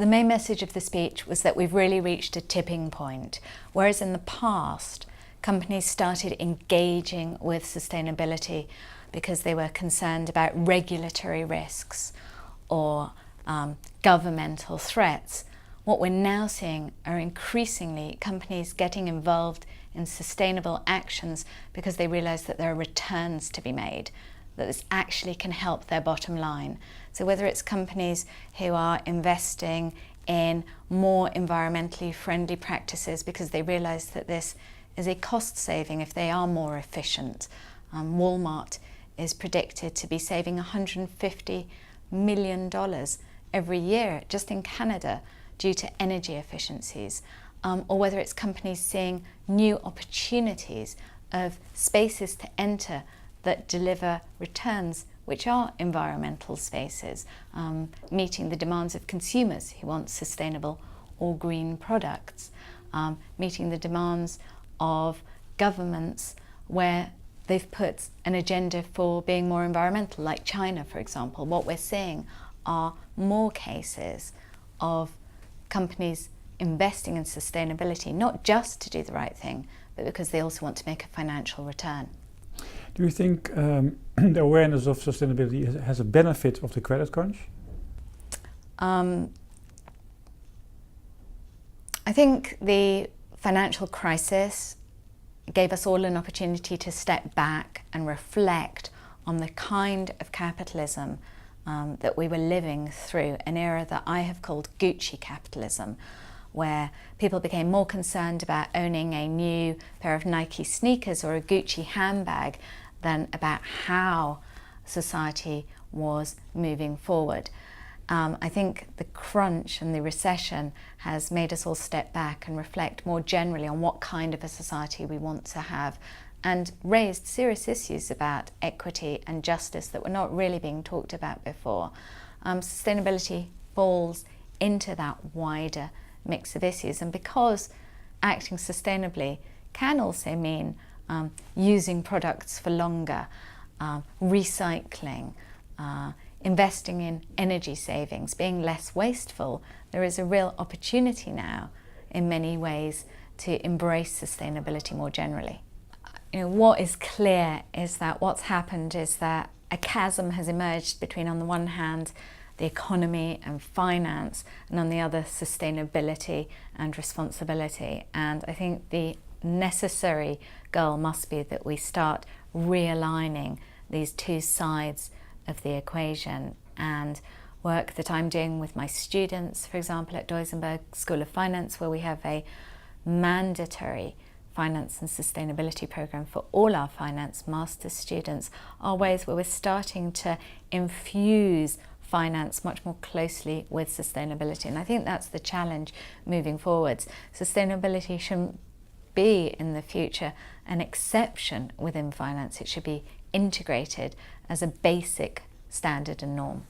the main message of the speech was that we've really reached a tipping point, whereas in the past, companies started engaging with sustainability because they were concerned about regulatory risks or governmental threats. What we're now seeing are increasingly companies getting involved in sustainable actions because they realise that there are returns to be made, that this actually can help their bottom line. So whether it's companies who are investing in more environmentally friendly practices because they realise that this is a cost saving if they are more efficient. Walmart is predicted to be saving $150 million every year just in Canada due to energy efficiencies, or whether it's companies seeing new opportunities of spaces to enter that deliver returns which are environmental spaces, meeting the demands of consumers who want sustainable or green products, meeting the demands of governments where they've put an agenda for being more environmental, like China, for example. What we're seeing are more cases of companies investing in sustainability, not just to do the right thing, but because they also want to make a financial return. Do you think the awareness of sustainability has a benefit of the credit crunch? I think the financial crisis gave us all an opportunity to step back and reflect on the kind of capitalism that we were living through, an era that I have called Gucci capitalism, where people became more concerned about owning a new pair of Nike sneakers or a Gucci handbag than about how society was moving forward. I think the crunch and the recession has made us all step back and reflect more generally on what kind of a society we want to have, and raised serious issues about equity and justice that were not really being talked about before. Sustainability falls into that wider mix of issues, and because acting sustainably can also mean using products for longer, recycling, investing in energy savings, being less wasteful, there is a real opportunity now in many ways to embrace sustainability more generally. What is clear is that what's happened is that a chasm has emerged between, on the one hand, the economy and finance, and on the other, sustainability and responsibility. And I think the necessary goal must be that we start realigning these two sides of the equation, and work that I'm doing with my students, for example, at Duisenberg School of Finance, where we have a mandatory finance and sustainability program for all our finance master's students, are ways where we're starting to infuse finance much more closely with sustainability. And I think that's the challenge moving forwards. Sustainability shouldn't be in the future an exception within finance. It should be integrated as a basic standard and norm.